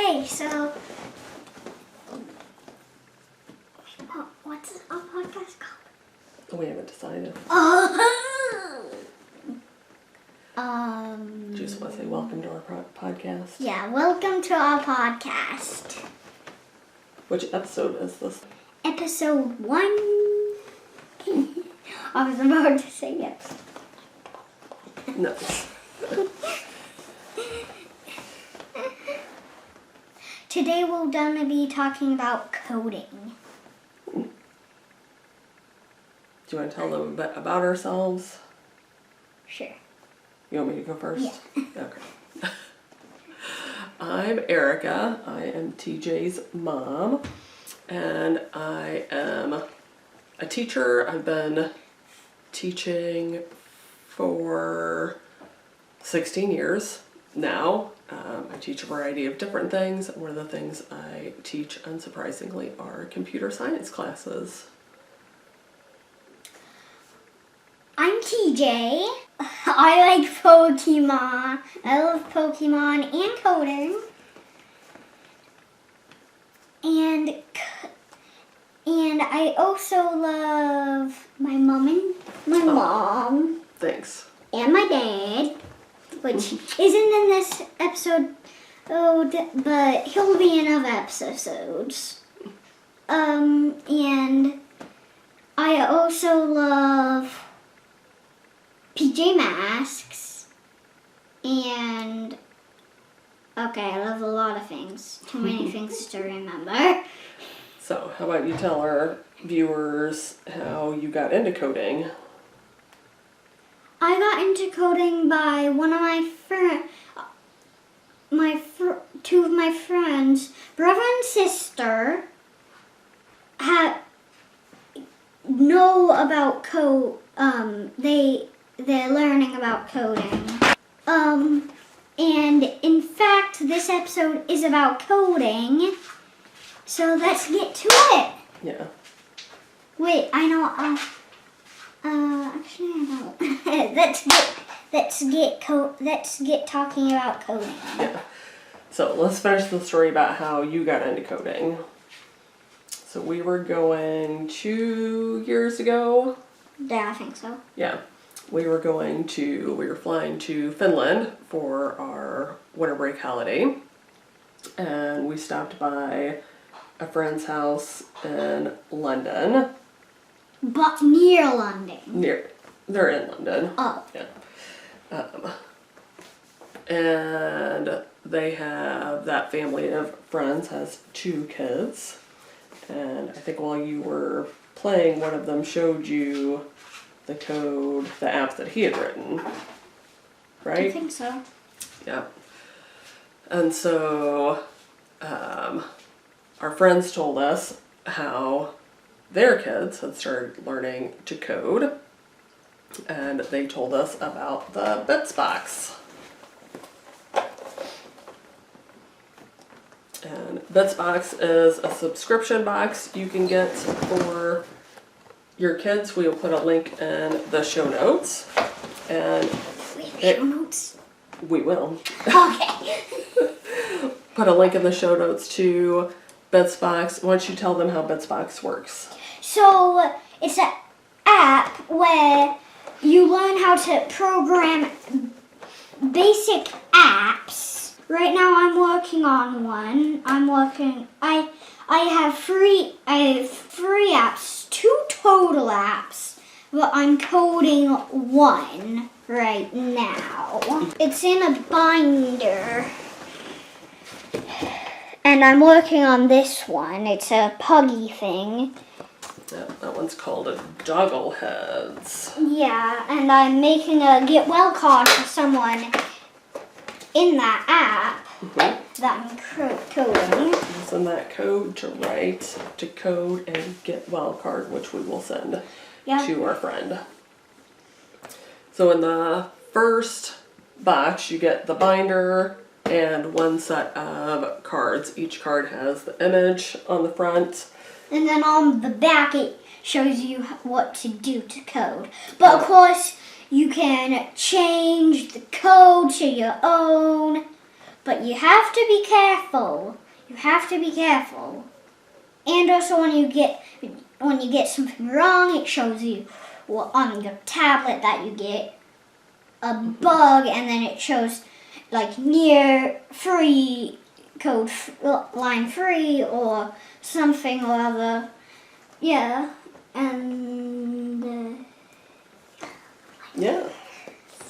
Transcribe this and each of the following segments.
Okay, so what's our podcast called? We haven't decided. Just want to say welcome to our podcast. Yeah, welcome to our podcast. Which episode is this? Episode 1. I was about to say yes. No. Today we're going to be talking about coding. Do you want to tell them a bit about ourselves? Sure. You want me to go first? Yeah. Okay. I'm Erica. I am TJ's mom. And I am a teacher. I've been teaching for 16 years now. I teach a variety of different things. One of the things I teach, unsurprisingly, are computer science classes. I'm TJ. I like Pokemon. I love Pokemon and coding. And I also love my mom. Thanks. And my dad, which isn't in this episode, but he'll be in other episodes. And I also love PJ Masks, and I love a lot of things. Too many things to remember. So, how about you tell our viewers how you got into coding? I got into coding by one of my two of my friends, brother and sister, know about code. They're learning about coding. And in fact, this episode is about coding. So let's get to it. Yeah. Wait, I know. Actually, I know. Let's get talking about coding. Yeah. So let's finish the story about how you got into coding. So we were going 2 years ago. Yeah, I think so. Yeah. We were flying to Finland for our winter break holiday. And we stopped by a friend's house in London. But near London. They're in London. Oh. Yeah. And that family of friends has 2 kids. And I think while you were playing, one of them showed you the code, the apps that he had written. Right? I think so. Yeah. And so, our friends told us how their kids had started learning to code, and they told us about the Bits box. And Bits box is a subscription box you can get for your kids. We will put a link in the show notes. And We have show notes. We will. Okay. Put a link in the show notes to Bits box. Why don't you tell them how Bits box works? So it's an app where you learn how to program basic apps. Right now I'm working on one. I have three apps, 2 total apps, but I'm coding 1 right now. It's in a binder. And I'm working on this one. It's a puggy thing. Yeah, that one's called a Doggle Heads. Yeah, and I'm making a get well card for someone in that app that I'm coding. Send that code to code and get well card, which we will send to our friend. So in the first box, you get the binder and 1 set of cards. Each card has the image on the front. And then on the back, it shows you what to do to code. But of course, you can change the code to your own But you have to be careful. You have to be careful. And also when you get something wrong, it shows you on your tablet that you get a bug, and then it shows like near free code line free or something or other. Yeah, and Yeah,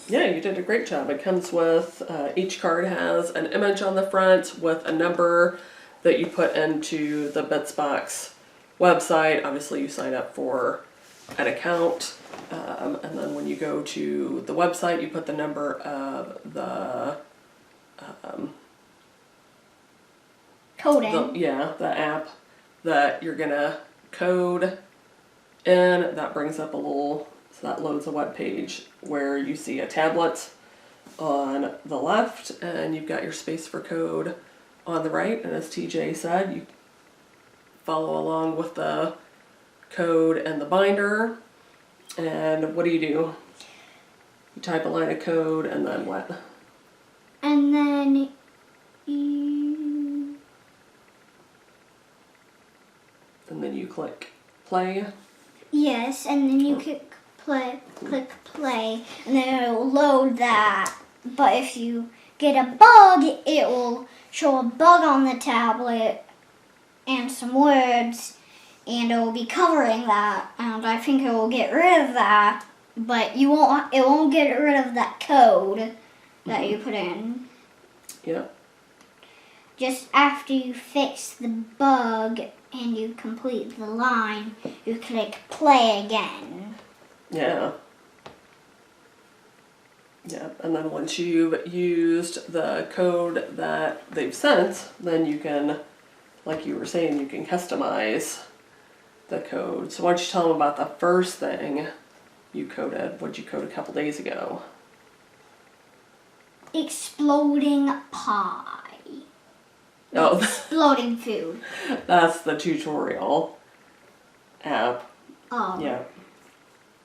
you did a great job. It comes with, each card has an image on the front with a number that you put into the Bitsbox website. Obviously, you sign up for an account, and then when you go to the website, you put the number of the code in. the app that you're gonna code in. That brings up a little, so that loads a web page where you see a tablet on the left, and you've got your space for code on the right. And as TJ said, you follow along with the code and the binder. And what do? You type a line of code, and then what? And then you click play. Yes, and then you click play, and then it'll load that. But if you get a bug, it will show a bug on the tablet and some words, and it will be covering that. And I think it will get rid of that, but it won't get rid of that code that you put in. Yeah. Just after you fix the bug and you complete the line, you click play again. Yeah. Yeah, and then once you've used the code that they've sent, then you can, like you were saying, you can customize the code. So why don't you tell them about the first thing you coded? What'd you code a couple days ago? Exploding pie. Oh, Exploding food. That's the tutorial app. Oh. Yeah.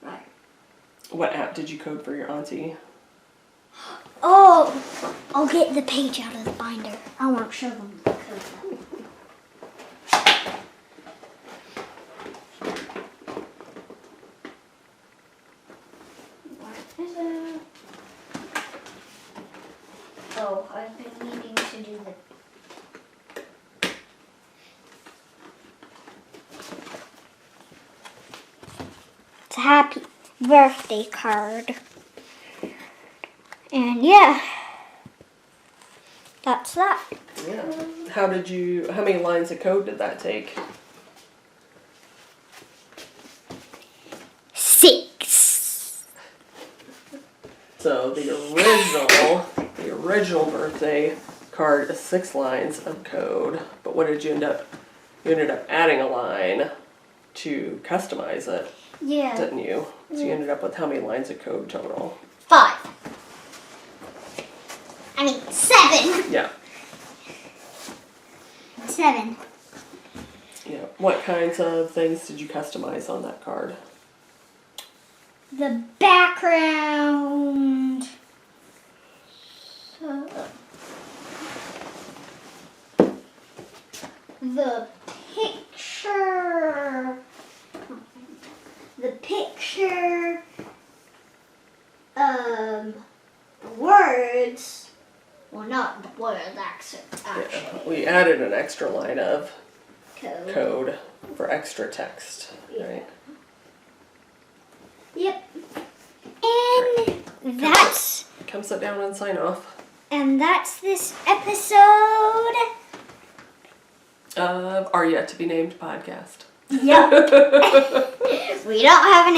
Right. What app did you code for your auntie? Oh, I'll get the page out of the binder. I won't show them the code. Where is it? Oh, I've been needing to do the... It's a happy birthday card. And yeah, that's that. Yeah. How many lines of code did that take? 6. So the original birthday card is 6 lines of code. But what did you end up? You ended up adding a line to customize it, Yeah. didn't you? So you ended up with how many lines of code total? 5. 7. Yeah. 7. Yeah. What kinds of things did you customize on that card? The background. The picture. The picture. The words. Well, not the words, actually. Yeah. We added an extra line of Code. for extra text, right? Yep. And that's... Come sit down and sign off. And that's this episode Of our yet to be named podcast. Yep. We don't have an